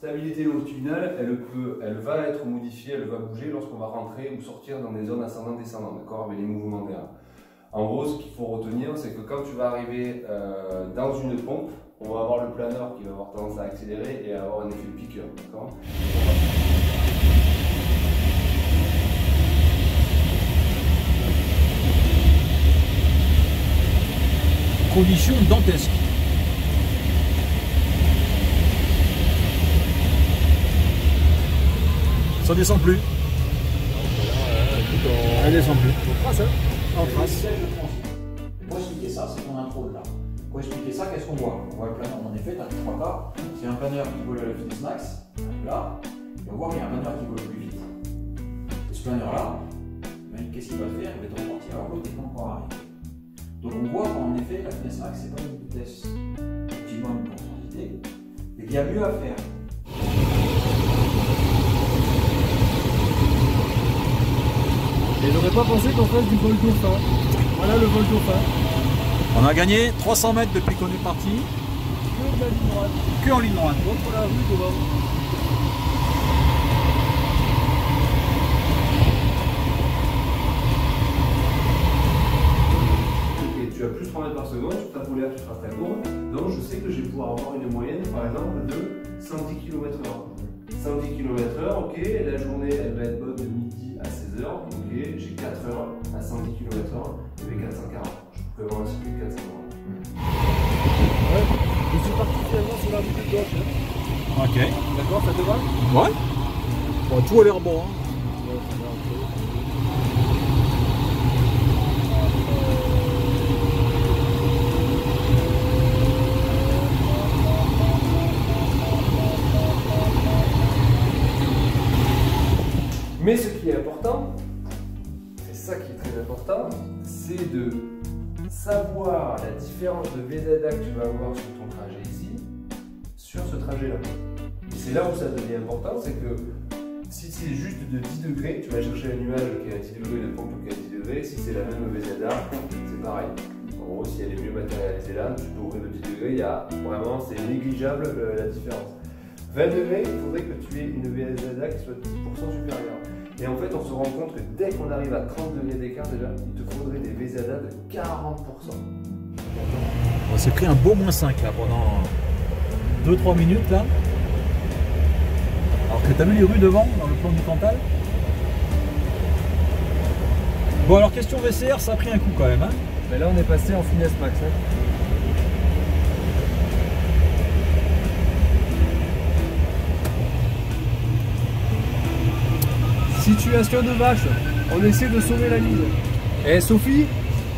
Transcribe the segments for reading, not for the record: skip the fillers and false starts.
stabilité longitudinale, elle va être modifiée, elle va bouger lorsqu'on va rentrer ou sortir dans des zones ascendantes-descendantes, d'accord, avec les mouvements d'air. En gros, ce qu'il faut retenir, c'est que quand tu vas arriver dans une pompe, on va avoir le planeur qui va avoir tendance à accélérer et à avoir un effet de piqueur, d'accord. Conditions dantesques. Ça descend plus. Elle descend plus. En trace, hein. En trace. Pour expliquer ça, c'est ton intro là. Pour expliquer ça, qu'est-ce qu'on voit? On voit le planeur, en effet, tu as les trois quarts. C'est un planeur qui vole à la vitesse max, là, et on voit qu'il y a un planeur qui vole plus vite. Et ce planeur-là, qu'est-ce qu'il va faire? Il va te repartir alors que l'autre n'est pas encore arrivé. Donc on voit qu'en effet, la vitesse max, c'est pas une vitesse optimum pour transiter, mais qu'il y a mieux à faire. Et j'aurais pas pensé qu'on fasse du vol dauphin. Voilà le vol dauphin. On a gagné 300 mètres depuis qu'on est parti. Que de la ligne droite. Que en ligne droite. Contre la rue devant. Tu as plus 3 mètres par seconde, sur ta polaire tu feras ta courbe, donc je sais que je vais pouvoir avoir une moyenne par exemple de 110 km/h. 110 km/h, ok, la journée elle va être bonne de midi à 16h, ok, j'ai 4 heures à 110 km/h, je vais 440, je peux avoir un circuit de 440. Ouais, je suis parti finalement sur la rue de gauche. Hein. Ok. D'accord, ça te va? Ouais. Bon, tout a l'air bon. Hein. Ouais, ça va, ok. Mais ce qui est important, c'est ça qui est très important, c'est de savoir la différence de VZA que tu vas avoir sur ton trajet ici, sur ce trajet-là. Et c'est là où ça devient important, c'est que si c'est juste de 10 degrés, tu vas chercher un nuage qui est à 10 degrés, le pompe qui est à 10 degrés, si c'est la même VZA, c'est pareil. En gros, si elle est mieux matérialisée là, tu peux ouvrir de 10 degrés, il y a vraiment, c'est négligeable la différence. 20 degrés, il faudrait que tu aies une VZA qui soit 10% supérieure. Et en fait, on se rend compte que dès qu'on arrive à 30 degrés d'écart déjà, il te faudrait des VZA de 40%. On s'est pris un beau -5 là pendant 2-3 minutes là. Alors que t'as vu les rues devant dans le plan du Cantal. Bon alors question VCR, ça a pris un coup quand même hein. Mais là on est passé en finesse max. Hein. Situation de vache, on essaie de sauver la ligne. Eh Sophie,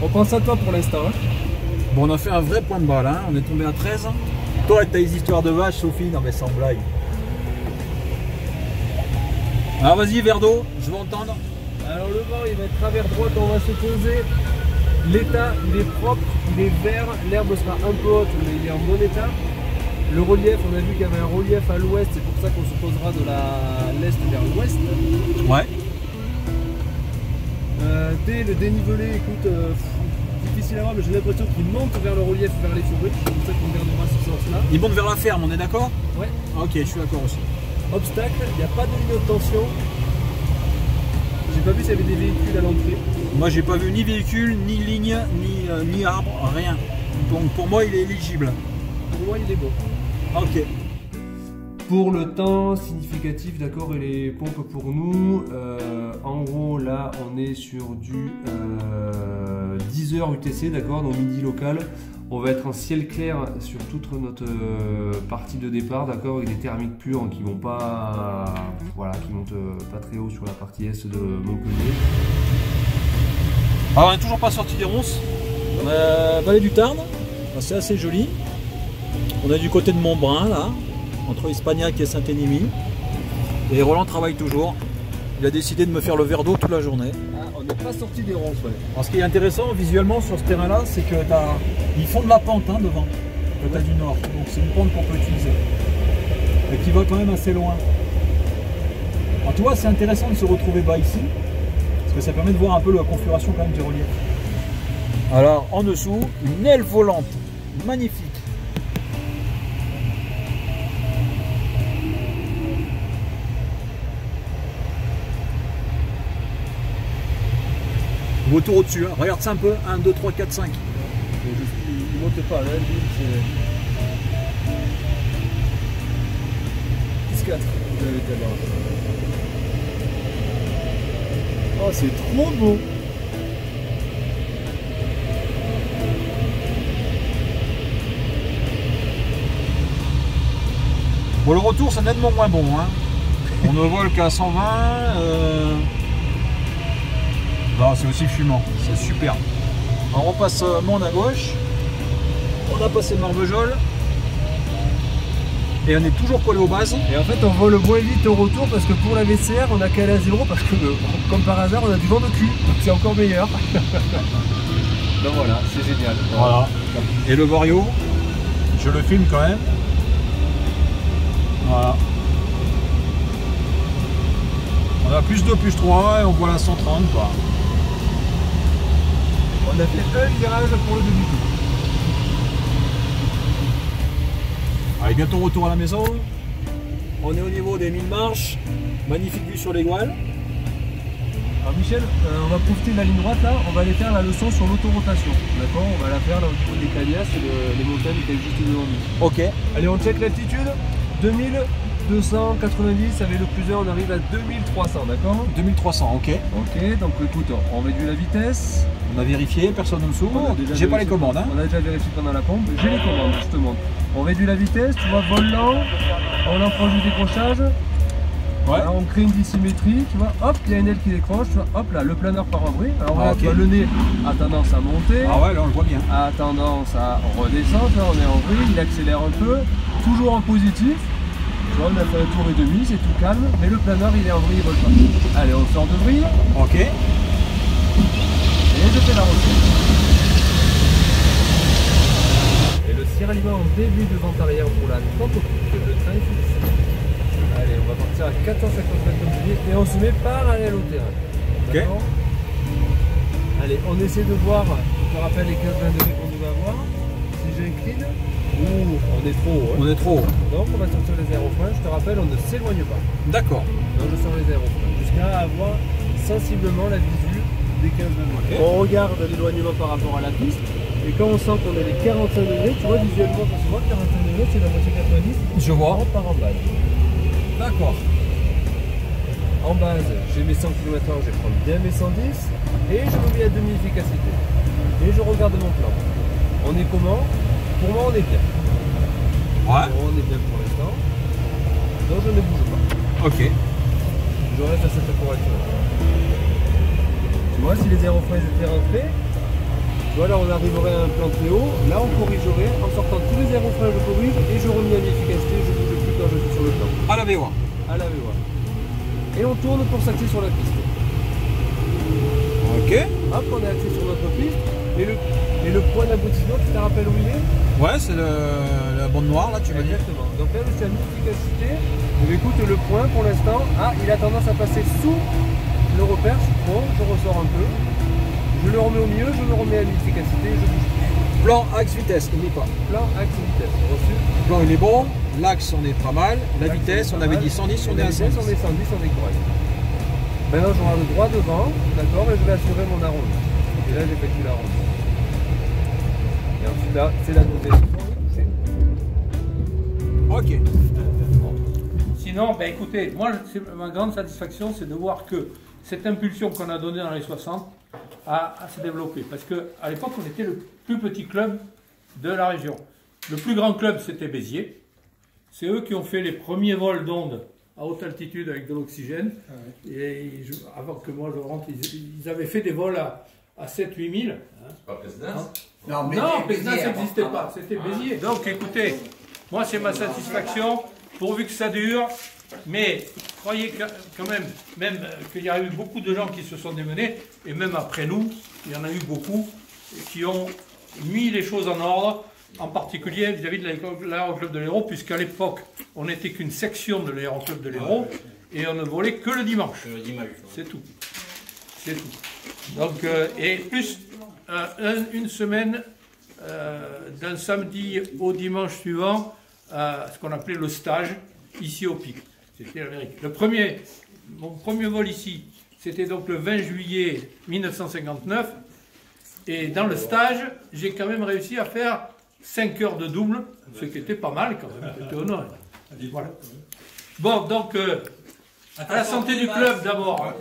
on pense à toi pour l'instant. Hein. Bon on a fait un vrai point de balle, hein. On est tombé à 13. Toi avec tes histoires de vache Sophie, non mais sans blague. Alors vas-y verre d'eau, je veux entendre. Alors le vent il va être travers droite, on va se poser. L'état il est propre, il est vert, l'herbe sera un peu haute mais il est en bon état. Le relief, on a vu qu'il y avait un relief à l'ouest, c'est pour ça qu'on se posera de l'est vers l'ouest. Ouais. Le dénivelé, écoute, difficile à voir, mais j'ai l'impression qu'il monte vers le relief, vers les forêts. C'est pour ça qu'on gardera ce sens-là. Il monte vers la ferme, on est d'accord? Ouais. Ok, je suis d'accord aussi. Obstacle, il n'y a pas de ligne de tension. J'ai pas vu s'il y avait des véhicules à l'entrée. Moi j'ai pas vu ni véhicule, ni ligne, ni arbre, rien. Donc pour moi il est éligible. Pour moi il est bon. Ok. Pour le temps significatif, d'accord, et les pompes pour nous, en gros là on est sur du 10h UTC, d'accord, donc midi local. On va être en ciel clair sur toute notre partie de départ, d'accord, avec des thermiques pures qui vont pas, voilà, qui montent pas très haut sur la partie est de Montpellier. Alors on n'est toujours pas sorti des ronces. Vallée du Tarn, c'est assez joli. On est du côté de Montbrun là, entre Espagnac et Saint-Énimy. Et Roland travaille toujours. Il a décidé de me faire le verre d'eau toute la journée. Ah, on n'est pas sorti des ronces, ouais. Alors ce qui est intéressant visuellement sur ce terrain là, c'est que ils font de la pente hein, devant, côté du nord. Donc c'est une pente qu'on peut utiliser. Et qui va quand même assez loin. Alors tu vois, c'est intéressant de se retrouver bas ici. Parce que ça permet de voir un peu la configuration quand même du relief. Alors en dessous, une aile volante magnifique. moteur au-dessus, hein. Regarde ça un peu, 1, 2, 3, 4, 5. Il monte pas, là, lui, c'est 10-4. Oh, c'est trop beau. Bon, le retour, c'est nettement moins bon, hein. On ne vole qu'à 120. Non, c'est aussi fumant, c'est super. On repasse Monde à gauche. On a passé Marvejols. Et on est toujours collé aux bases. Et en fait, on vole moins vite au retour parce que pour la VCR, on a calé à 0 parce que, comme par hasard, on a du vent de cul. Donc c'est encore meilleur. Donc voilà, c'est génial. Voilà. Et le Vario, je le filme quand même. Voilà. On a plus 2, plus 3 et on voit la 130 quoi. On a fait un virage pour le demi-tour. Allez, bientôt retour à la maison. On est au niveau des 1000 marches. Magnifique vue sur les Gouales. Alors Michel, on va profiter de la ligne droite là, on va aller faire la leçon sur l'autorotation. D'accord? On va la faire là au niveau des Cagnas et les montagnes qui sont juste devant nous. Ok. Allez, on check l'altitude. 2290 avec le plus 1, on arrive à 2300, d'accord? 2300, ok. Ok, donc écoute, on réduit la vitesse. On a vérifié, personne en dessous. J'ai pas les commandes. Hein. On a déjà vérifié pendant la pompe. J'ai les commandes, je te montre. On réduit la vitesse, tu vois, vol lent, on approche du décrochage. Ouais. Là, on crée une dissymétrie, tu vois, hop, il y a une aile qui décroche, tu vois, hop là, le planeur part en vrille. Alors là, ok. tu vois, le nez a tendance à monter, Ah ouais, là on le voit bien. a tendance à redescendre, tu vois, on est en vrille, il accélère un peu, toujours en positif. Tu vois, on a fait un tour et demi, c'est tout calme, mais le planeur il est en vrille, il vole pas. Allez, on sort de vrille. Ok. Et je fais la recette. Et le cieraliment en début de vente arrière pour la pompe, le train est fixe. Allez, on va partir à 450 mètres de millier et on se met parallèle au terrain. D'accord. Allez, on essaie de voir, je te rappelle les 15-20 degrés qu'on devait avoir. Si j'incline, on est trop haut. Hein. On est trop haut. Donc on va sortir les aérofreins, je te rappelle, on ne s'éloigne pas. D'accord. Donc je sors les aérofreins jusqu'à avoir sensiblement la visu des 15 degrés. Okay. On regarde l'éloignement par rapport à la piste. Et quand on sent qu'on a les 45 degrés, tu vois visuellement ça se voit, 45 degrés c'est la moitié 90. Je vois. On part en base. D'accord. En base, j'ai mes 100 km/h, je vais prendre bien mes 110 et je me mets à demi-efficacité. Et je regarde mon plan. On est comment? Pour moi, on est bien. Ouais. On est bien pour l'instant. Donc je ne bouge pas. Ok. Je reste à cette correction. Tu vois, si les aérofreins étaient rentrés, tu vois, là on arriverait à un plan très haut. Là, on corrigerait. En sortant tous les aérofreins, je corrige et je remets à l'efficacité. Je ne bouge plus quand je suis sur le plan. À la VOA. À la VOA. Et on tourne pour s'axer sur la piste. Ok. Hop, on est axé sur notre piste. Et le point d'aboutissement, tu te rappelles où il est? Ouais, c'est la bande noire là, tu m'as dit. Exactement. Donc là, je suis à mi-efficacité. Écoute, le point pour l'instant, il a tendance à passer sous le repère. Bon, je ressors un peu. Je le remets au milieu, je me remets à mi-efficacité, je bouge plus. Plan, axe, vitesse, n'oublie pas. Plan, axe, vitesse. Reçu. Le plan il est bon, l'axe on est pas mal, la vitesse on avait dit 110, on est à 110. On est 110, on est correct. Maintenant je regarde droit devant, d'accord, et je vais assurer mon arrondi. Et là j'effectue l'arrondi. Et ensuite là, c'est la dosée. Ok. Sinon, ben écoutez, moi ma grande satisfaction c'est de voir que cette impulsion qu'on a donnée dans les 60 a se développé. Parce qu'à l'époque on était le plus petit club de la région. Le plus grand club c'était Béziers. C'est eux qui ont fait les premiers vols d'ondes à haute altitude avec de l'oxygène. Ah ouais. Et avant que moi je rentre, ils avaient fait des vols à 7-8 000. Hein. C'est pas Pézenas? Non, Pézenas ça n'existait pas, c'était Béziers. Donc écoutez, moi c'est ma satisfaction, pourvu que ça dure. Mais croyez quand même qu'il y a eu beaucoup de gens qui se sont démenés, et même après nous, il y en a eu beaucoup qui ont mis les choses en ordre, en particulier vis-à-vis de l'aéroclub de l'Hérault, puisqu'à l'époque, on n'était qu'une section de l'aéroclub de l'Hérault, et on ne volait que le dimanche. C'est tout. C'est tout. Donc, et plus une semaine, d'un samedi au dimanche suivant, ce qu'on appelait le stage, ici au Pic. C'était l'Amérique. Mon premier vol ici, C'était donc le 20 juillet 1959. Et dans le stage, j'ai quand même réussi à faire 5 heures de double, ce qui était pas mal quand même, j'étais honoré. Voilà. Bon, donc, à la santé du club d'abord.